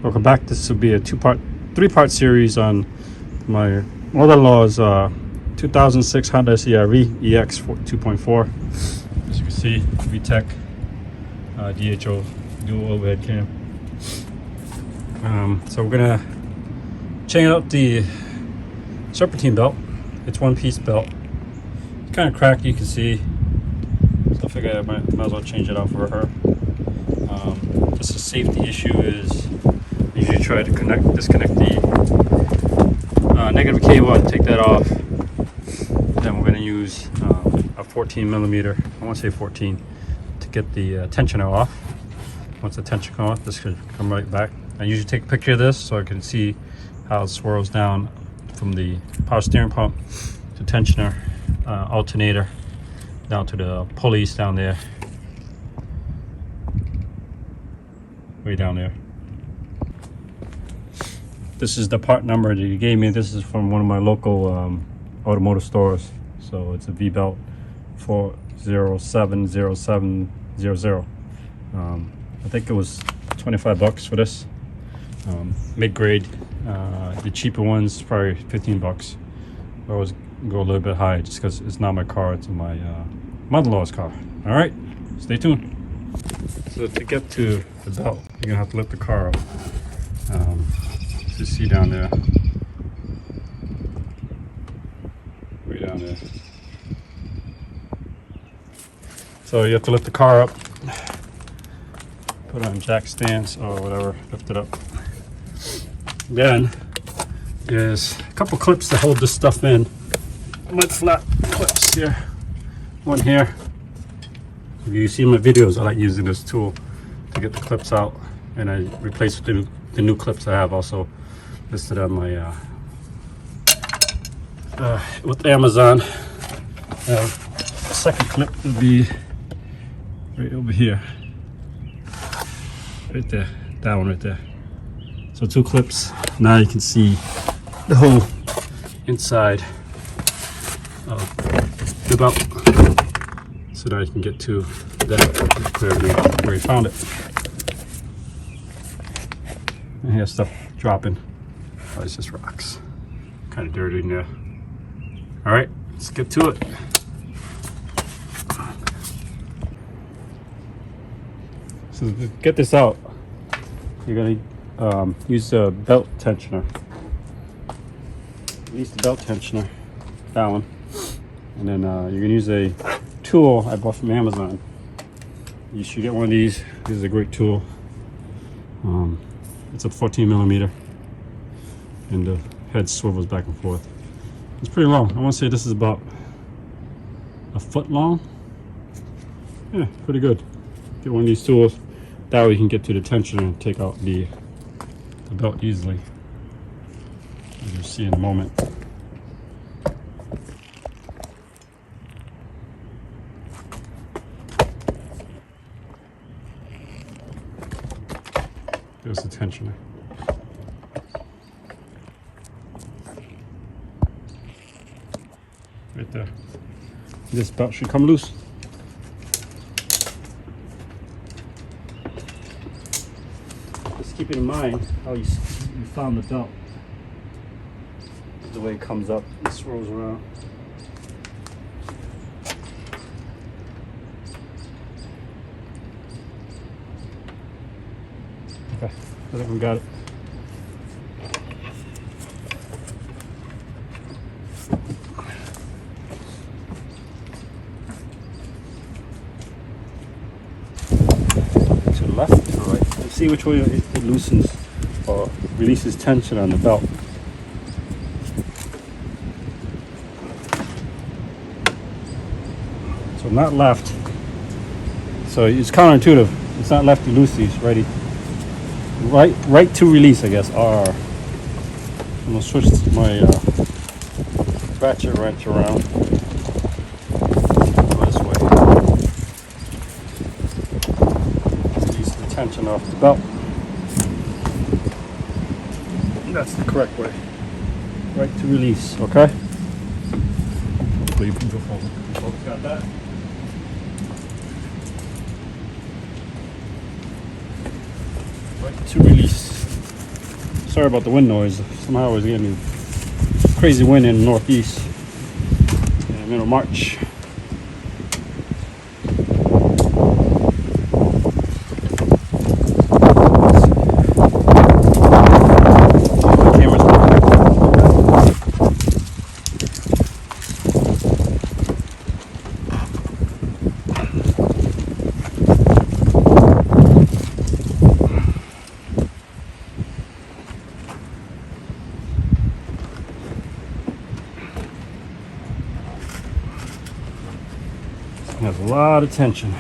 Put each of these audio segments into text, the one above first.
Welcome back. This will be a three-part series on my mother-in-law's 2006 Honda CRV EX 2.4. As you can see, VTEC DHO dual overhead cam. So we're gonna change out the serpentine belt. It's one-piece belt. It's kind of cracked, you can see. So I figured I might as well change it out for her. Just a safety issue is usually try to disconnect the negative cable and take that off. Then we're going to use a 14 millimeter, I want to say 14, to get the tensioner off. Once the tension comes off, this should come right back. I usually take a picture of this so I can see how it swirls down from the power steering pump to tensioner, alternator, down to the pulleys down there, way down there. This is the part number that you gave me. This is from one of my local automotive stores. So it's a V-belt 4070700. I think it was 25 bucks for this. Mid-grade. The cheaper ones probably 15 bucks. I always go a little bit high just because it's not my car, it's my mother-in-law's car. All right, stay tuned. So to get to the belt, you're gonna have to lift the car up. You see down there, way down there. So you have to lift the car up, put it on jack stands or whatever, lift it up. Then there's a couple clips to hold this stuff in. Mud flat clips here, one here. If you see my videos, I like using this tool to get the clips out, and I replace the new clips I have also listed on my with Amazon. The second clip will be right over here, right there, that one right there. So two clips. Now you can see the whole inside of the belt, so that I can get to that clearly where you found it. And here's stuff dropping. Oh, it's just rocks. Kind of dirty in there. All right, let's get to it. So to get this out, you're gonna use the belt tensioner. Release the belt tensioner, that one. And then you're gonna use a tool I bought from Amazon. You should get one of these. This is a great tool. It's a 14 millimeter, and the head swivels back and forth. It's pretty long. I want to say this is about a foot long. Yeah, pretty good. Get one of these tools. That way you can get to the tensioner and take out the belt easily, as you'll see in a moment. There's the tensioner. Right there. This belt should come loose. Just keep in mind how you found the belt. The way it comes up, it swirls around. Okay, I think we got it. To the left, to the right. Let's see which way it loosens or releases tension on the belt. So not left. So it's counterintuitive. It's not lefty loosey, it's righty. Right to release, I guess. R. I'm gonna switch my ratchet wrench around. Go this way. Release the tension off the belt. That's the correct way. Right to release. Okay. Hopefully you both got that. Right to release. sorry about the wind noise. Somehow I was getting crazy wind in the northeast in the middle of March. Has a lot of tension.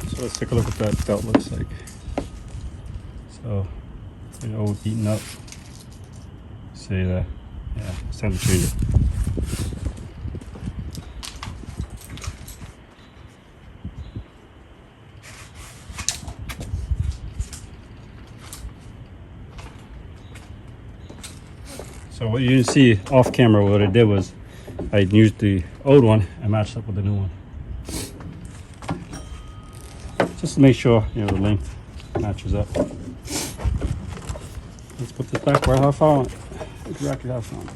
So let's take a look at what that belt looks like. So, old beaten up. See that? Yeah, it's time to change it. So what you didn't see off camera, what I did was I used the old one and matched up with the new one. Just to make sure, the length matches up. Let's put this back where I found it. Exactly how I found it.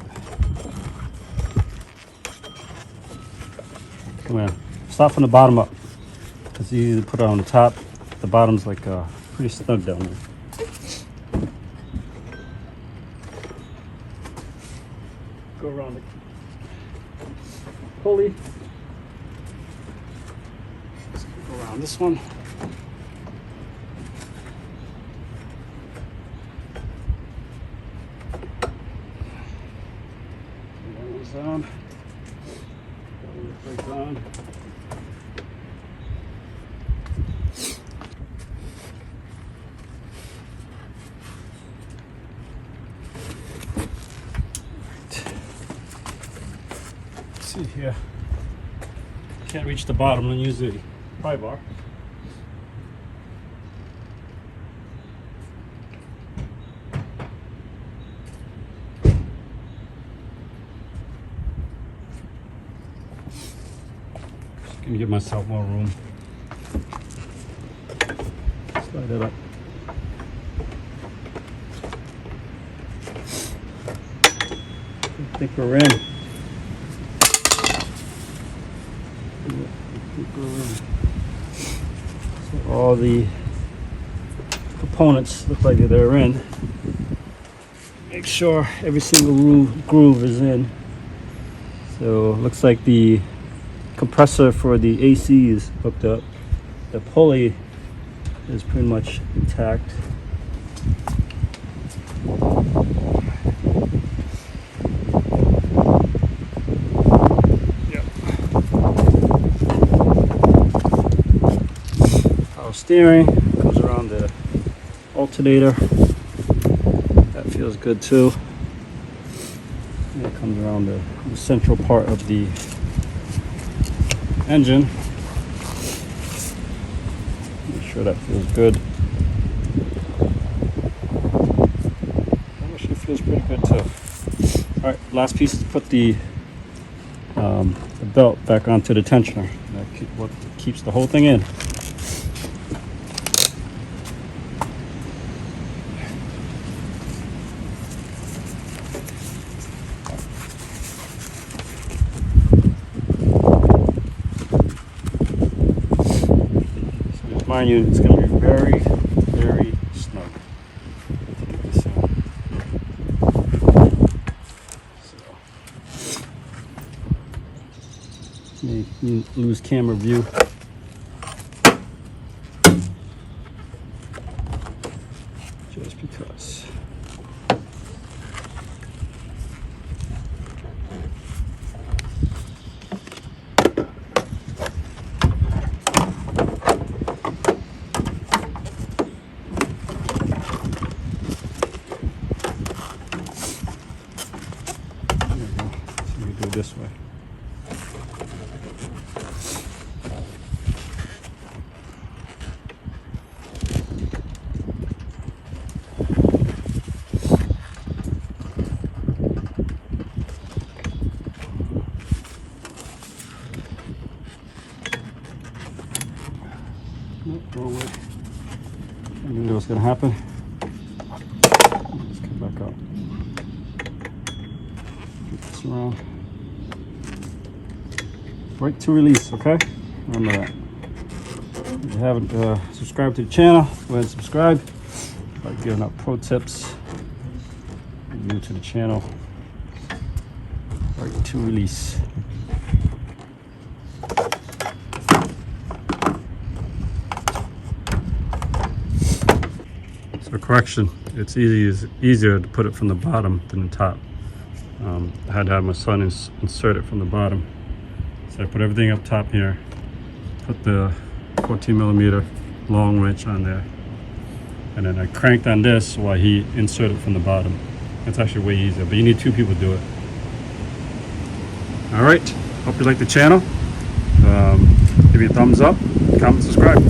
Come in. Start from the bottom up. It's easy to put it on the top. The bottom's like pretty snug down there. Go around the pulley. Let's go around this one. On. Right on. Let's see here. Can't reach the bottom and use the pry bar. Gonna give myself more room. Slide it up. I think we're in. So all the components look like they're in. Make sure every single groove is in. So looks like the compressor for the AC is hooked up. The pulley is pretty much intact. Yep. Power steering goes around the alternator. That feels good too. And it comes around the central part of the engine. Make sure that feels good. Actually feels pretty good too. Alright, last piece is to put the belt back onto the tensioner. That what keeps the whole thing in. mind you, it's going to be very, very snug to get this in. So, may lose camera view. Just because. This way. Nope, wrong way. I knew that was going to happen. Let's come back up. Get this around. Right to release, okay? Remember that. If you haven't subscribed to the channel, go ahead and subscribe. I'm giving out pro tips. If you're new to the channel. Right to release. So correction, it's easier to put it from the bottom than the top. I had to have my son insert it from the bottom. So I put everything up top here, put the 14mm long wrench on there, and then I cranked on this while he inserted from the bottom. It's actually way easier, but you need 2 people to do it. All right, hope you like the channel. Give me a thumbs up, comment, subscribe.